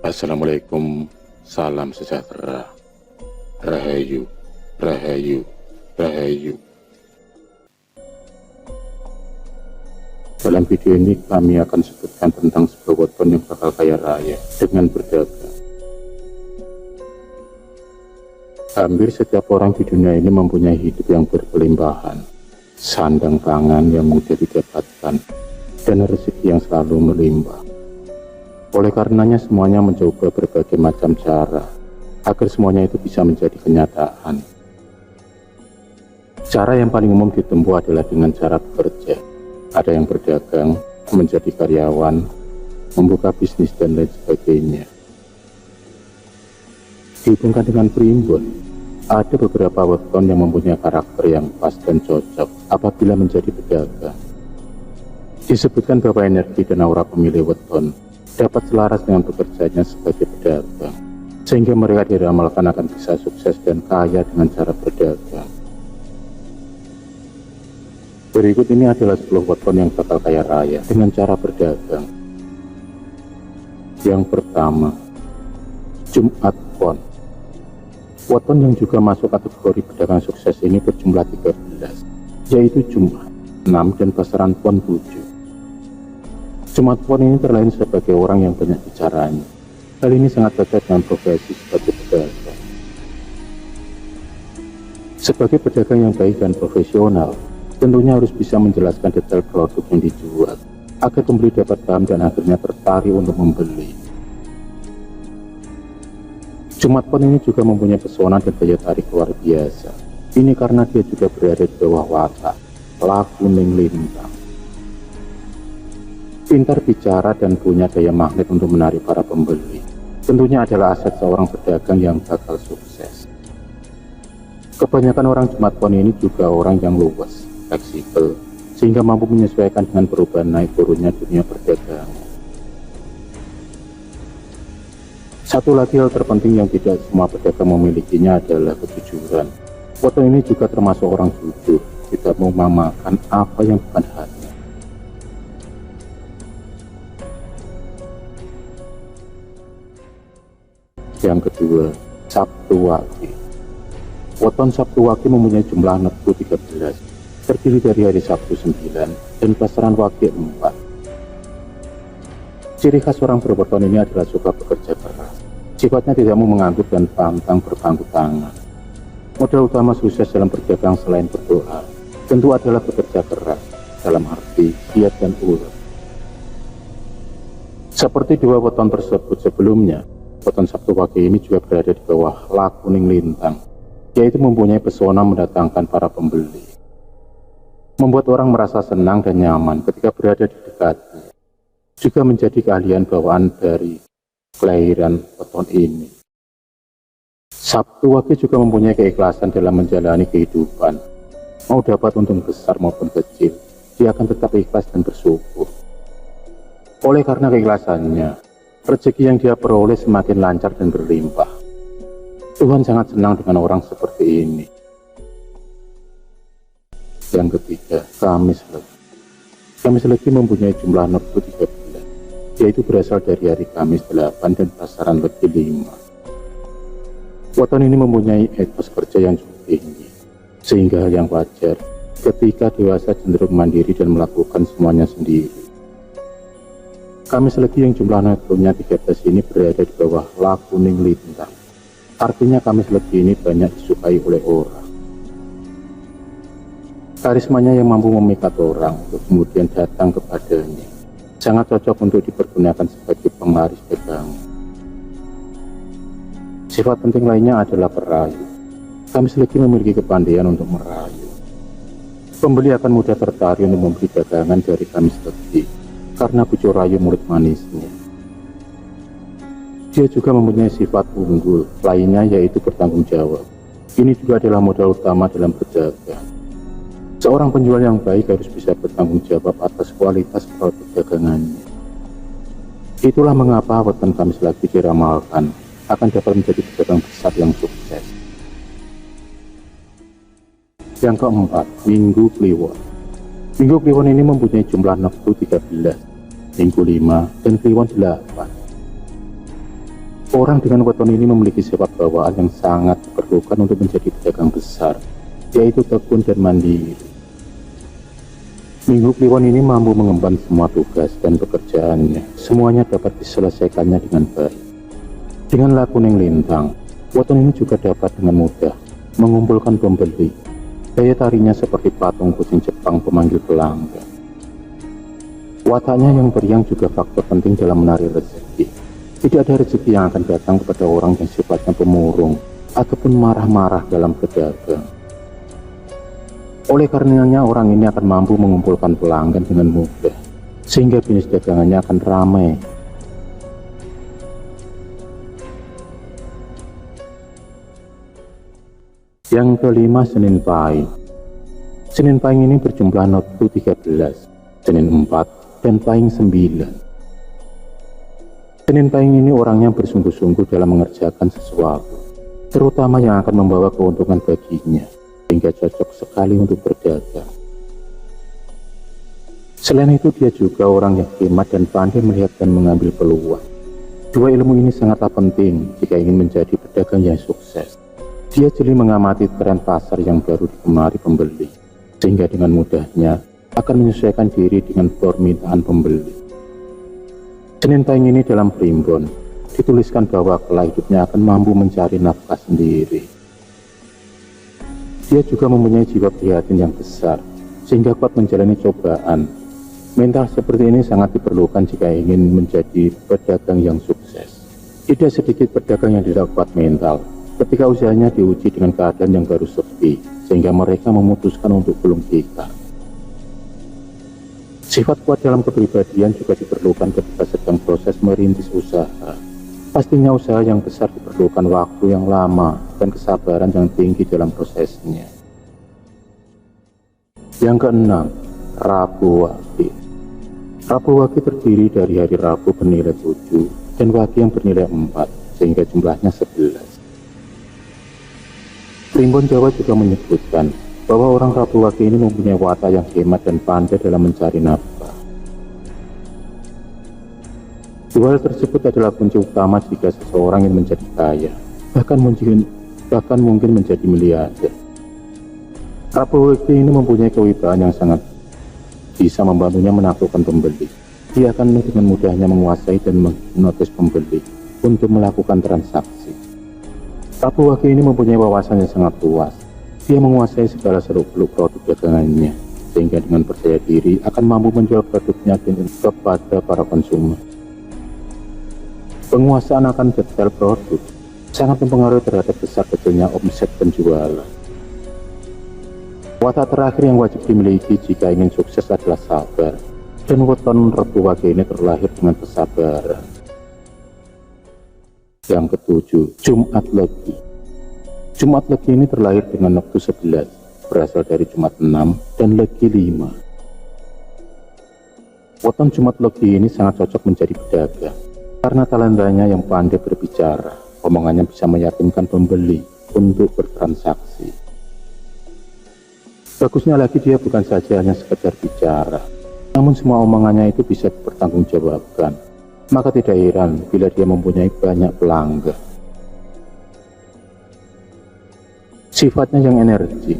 Assalamualaikum, salam sejahtera, rahayu, rahayu, rahayu. Dalam video ini kami akan sebutkan tentang sebuah weton yang bakal kaya raya dengan berdagang. Hampir setiap orang di dunia ini mempunyai hidup yang berkelimpahan, sandang pangan yang mudah didapatkan, dan rezeki yang selalu melimpah. Oleh karenanya semuanya mencoba berbagai macam cara agar semuanya itu bisa menjadi kenyataan. Cara yang paling umum ditempuh adalah dengan cara bekerja. Ada yang berdagang, menjadi karyawan, membuka bisnis dan lain sebagainya. Dihubungkan dengan primbon, ada beberapa weton yang mempunyai karakter yang pas dan cocok apabila menjadi pedagang. Disebutkan bahwa energi dan aura pemilih weton dapat selaras dengan bekerjanya sebagai pedagang, sehingga mereka diramalkan akan bisa sukses dan kaya dengan cara berdagang. Berikut ini adalah 10 weton yang bakal kaya raya dengan cara berdagang. Yang pertama, Jumat Pon. Weton yang juga masuk kategori pedagang sukses ini berjumlah 13, yaitu Jumat, 6, dan pasaran Pon 7. Jumat Pon ini terlahir sebagai orang yang banyak bicaranya. Hal ini sangat cocok dengan profesi sebagai pedagang. Sebagai pedagang yang baik dan profesional, tentunya harus bisa menjelaskan detail produk yang dijual, agar pembeli dapat paham dan akhirnya tertarik untuk membeli. Jumat Pon ini juga mempunyai pesona dan daya tarik luar biasa. Ini karena dia juga berada di bawah watak Lakuning Lintang. Pintar bicara dan punya daya magnet untuk menarik para pembeli, tentunya adalah aset seorang pedagang yang bakal sukses. Kebanyakan orang Jumat Pon ini juga orang yang luwes, fleksibel, sehingga mampu menyesuaikan dengan perubahan naik turunnya dunia perdagangan. Satu lagi hal terpenting yang tidak semua pedagang memilikinya adalah kejujuran. Weton ini juga termasuk orang jujur, tidak mau memakan apa yang bukan hati. Yang kedua, Sabtu Wage. Weton Sabtu Wage mempunyai jumlah netu 13, terdiri dari hari Sabtu 9 dan pasaran Wage 4. Ciri khas orang berweton ini adalah suka bekerja keras. Sifatnya tidak mau mengantuk dan pantang berpangku tangan. Modal utama sukses dalam berdagang selain berdoa, tentu adalah bekerja keras, dalam arti giat dan ulet. Seperti dua weton tersebut sebelumnya, weton Sabtu Wage ini juga berada di bawah Lakuning Lintang, yaitu mempunyai pesona mendatangkan para pembeli. Membuat orang merasa senang dan nyaman ketika berada di dekatnya. Juga menjadi keahlian bawaan dari kelahiran weton ini. Sabtu Wage juga mempunyai keikhlasan dalam menjalani kehidupan. Mau dapat untung besar maupun kecil, dia akan tetap ikhlas dan bersyukur. Oleh karena keikhlasannya, rezeki yang dia peroleh semakin lancar dan berlimpah. Tuhan sangat senang dengan orang seperti ini. Yang ketiga, Kamis Legi. Kamis Legi mempunyai jumlah netu 13, yaitu berasal dari hari Kamis 8 dan pasaran Legi 5. Weton ini mempunyai etos kerja yang cukup tinggi, sehingga hal yang wajar ketika dewasa cenderung mandiri dan melakukan semuanya sendiri. Kamis Legi yang jumlah netunya 13 ini berada di bawah Lakuning Lintang. Artinya Kamis Legi ini banyak disukai oleh orang. Karismanya yang mampu memikat orang untuk kemudian datang kepadanya, sangat cocok untuk dipergunakan sebagai penglaris dagangan. Sifat penting lainnya adalah perayu. Kamis Legi memiliki kepandaian untuk merayu. Pembeli akan mudah tertarik untuk membeli dagangan dari Kamis Legi karena bujuk rayu mulut manisnya. Dia juga mempunyai sifat unggul lainnya, yaitu bertanggung jawab. Ini juga adalah modal utama dalam berdagang. Seorang penjual yang baik harus bisa bertanggung jawab atas kualitas produk dagangannya. Itulah mengapa weton Kamis Legi diramalkan akan dapat menjadi pedagang besar yang sukses. Yang keempat, Minggu Kliwon. Minggu Kliwon ini mempunyai jumlah netu 13, Minggu 5, dan Kliwon 8. Orang dengan weton ini memiliki sifat bawaan yang sangat diperlukan untuk menjadi pedagang besar, yaitu tekun dan mandiri. Minggu Kliwon ini mampu mengemban semua tugas dan pekerjaannya. Semuanya dapat diselesaikannya dengan baik. Dengan laku yang lintang, weton ini juga dapat dengan mudah mengumpulkan pembeli. Daya tarinya seperti patung kucing Jepang pemanggil pelanggan. Wataknya yang periang juga faktor penting dalam menarik rezeki. Tidak ada rezeki yang akan datang kepada orang yang sifatnya pemurung ataupun marah-marah dalam berdagang. Oleh karenanya orang ini akan mampu mengumpulkan pelanggan dengan mudah, sehingga bisnis dagangannya akan ramai. Yang kelima, Senin Pahing. Senin Pahing ini berjumlah notku 13, Senin 4, dan Pahing 9. Senin Pahing ini orangnya bersungguh-sungguh dalam mengerjakan sesuatu, terutama yang akan membawa keuntungan baginya, sehingga cocok sekali untuk berdagang. Selain itu dia juga orang yang hemat dan pandai melihat dan mengambil peluang. Dua ilmu ini sangatlah penting jika ingin menjadi pedagang yang sukses. Dia jeli mengamati tren pasar yang baru digemari pembeli, sehingga dengan mudahnya akan menyesuaikan diri dengan permintaan pembeli. Senin Pahing ini dalam primbon dituliskan bahwa kelak hidupnya akan mampu mencari nafkah sendiri. Dia juga mempunyai jiwa prihatin yang besar, sehingga kuat menjalani cobaan. Mental seperti ini sangat diperlukan jika ingin menjadi pedagang yang sukses. Tidak sedikit pedagang yang tidak kuat mental ketika usahanya diuji dengan keadaan yang baru sepi, sehingga mereka memutuskan untuk gulung tikar. Sifat kuat dalam kepribadian juga diperlukan ketika sedang proses merintis usaha. Pastinya usaha yang besar diperlukan waktu yang lama dan kesabaran yang tinggi dalam prosesnya. Yang keenam, Rabu Wage. Rabu Wage terdiri dari hari Rabu bernilai 7 dan Wage yang bernilai 4, sehingga jumlahnya 11. Primbon Jawa juga menyebutkan bahwa orang Rabu Wage ini mempunyai watak yang hemat dan pandai dalam mencari nafkah. Dua hal tersebut adalah kunci utama jika seseorang ingin menjadi kaya, bahkan mungkin menjadi miliarder. Rabu Wage ini mempunyai kewibawaan yang sangat bisa membantunya menaklukkan pembeli. Dia akan dengan mudahnya menguasai dan menghipnotis pembeli untuk melakukan transaksi. Rabu Wage ini mempunyai wawasan yang sangat luas. Dia menguasai segala seluk-beluk produk dagangannya, sehingga dengan percaya diri akan mampu menjual produknya kepada para konsumen. Penguasaan akan detail produk sangat mempengaruhi terhadap besar kecilnya omset penjualan. Watak terakhir yang wajib dimiliki jika ingin sukses adalah sabar, dan weton Rabu Wage ini terlahir dengan kesabaran. Yang ketujuh, Jumat Legi. Jumat Legi ini terlahir dengan noktu 11, berasal dari Jumat 6 dan Legi 5. Weton Jumat Legi ini sangat cocok menjadi pedagang, karena talentanya yang pandai berbicara. Omongannya bisa meyakinkan pembeli untuk bertransaksi. Bagusnya lagi dia bukan saja hanya sekedar bicara, namun semua omongannya itu bisa dipertanggungjawabkan. Maka tidak heran bila dia mempunyai banyak pelanggan. Sifatnya yang energi,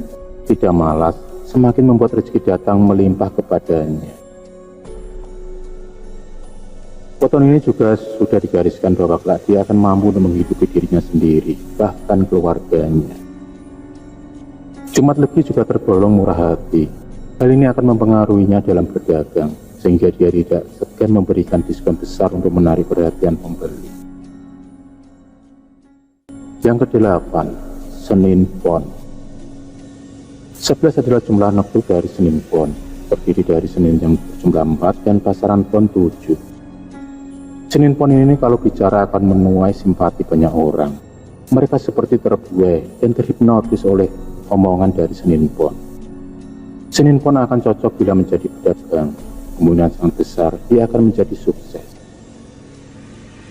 tidak malas, semakin membuat rezeki datang melimpah kepadanya. Weton ini juga sudah digariskan bahwa kelak dia akan mampu menghidupi dirinya sendiri, bahkan keluarganya. Jumat Legi juga tergolong murah hati. Hal ini akan mempengaruhinya dalam berdagang, sehingga dia tidak segan memberikan diskon besar untuk menarik perhatian pembeli. Yang kedelapan, Senin Pon. 11 adalah jumlah noktu dari Senin Pon, terdiri dari Senin yang berjumlah 4 dan pasaran Pon 7. Senin Pon ini kalau bicara akan menuai simpati banyak orang. Mereka seperti terbuai dan terhipnotis oleh omongan dari Senin Pon. Senin Pon akan cocok bila menjadi pedagang. Kemudian sangat besar, dia akan menjadi sukses.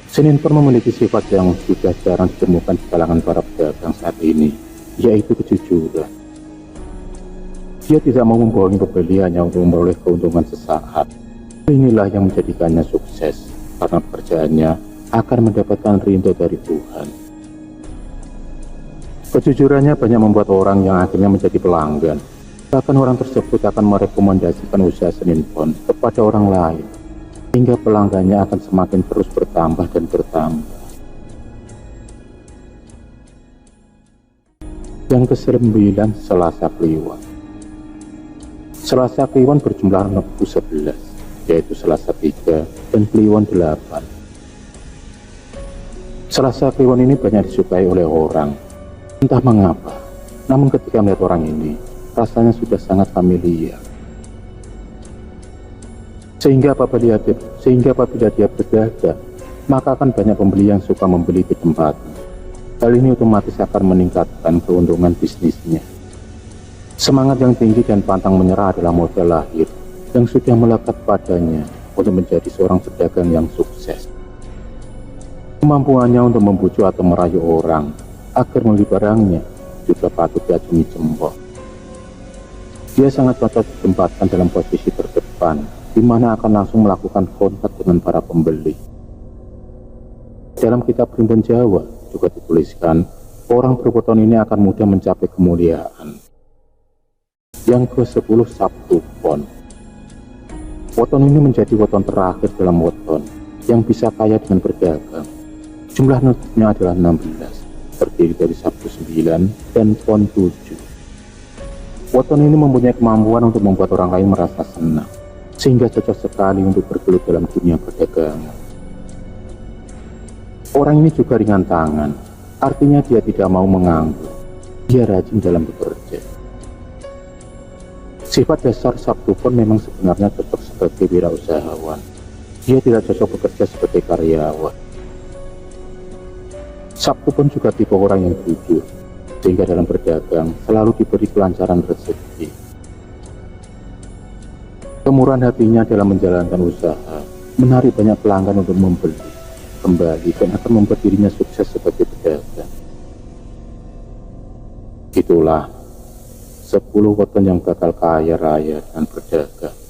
Senin Pon memiliki sifat yang sudah jarang ditemukan di kalangan para pedagang saat ini, yaitu kejujuran. Dia tidak mau membohongi pembeli hanya untuk memperoleh keuntungan sesaat. Inilah yang menjadikannya sukses, karena pekerjaannya akan mendapatkan ridho dari Tuhan. Kejujurannya banyak membuat orang yang akhirnya menjadi pelanggan. Bahkan orang tersebut akan merekomendasikan usaha Senin Pon kepada orang lain, hingga pelanggannya akan semakin terus bertambah dan bertambah. Yang ke-9, Selasa Kliwon. Selasa Kliwon berjumlah 11, yaitu Selasa 3 dan Kliwon 8. Selasa Kliwon ini banyak disukai oleh orang, entah mengapa. Namun ketika melihat orang ini, rasanya sudah sangat familiar. Sehingga apabila dia berdagang, maka akan banyak pembeli yang suka membeli di tempatnya. Hal ini otomatis akan meningkatkan keuntungan bisnisnya. Semangat yang tinggi dan pantang menyerah adalah modal lahir yang sudah melekat padanya untuk menjadi seorang pedagang yang sukses. Kemampuannya untuk membujuk atau merayu orang agar membeli barangnya juga patut diacungi jempol. Dia sangat cocok ditempatkan dalam posisi terdepan, di mana akan langsung melakukan kontak dengan para pembeli. Dalam kitab Primbon Jawa juga dituliskan, orang berweton ini akan mudah mencapai kemuliaan. Yang ke-10, Sabtu Pon. Weton ini menjadi weton terakhir dalam weton yang bisa kaya dengan berdagang. Jumlah nutupnya adalah 16, terdiri dari Sabtu 9 dan Pon 7. Weton ini mempunyai kemampuan untuk membuat orang lain merasa senang, sehingga cocok sekali untuk bergelut dalam dunia perdagangan. Orang ini juga ringan tangan, artinya dia tidak mau menganggur. Dia rajin dalam bekerja. Sifat dasar Sabtu Pon memang sebenarnya cocok sebagai wirausahawan. Dia tidak cocok bekerja sebagai karyawan. Sabtu Pon juga tipe orang yang jujur, sehingga dalam berdagang selalu diberi kelancaran rezeki. Kemurahan hatinya dalam menjalankan usaha menarik banyak pelanggan untuk membeli kembali dan akan membuat dirinya sukses sebagai pedagang. Itulah 10 weton yang bakal kaya raya dan berdagang.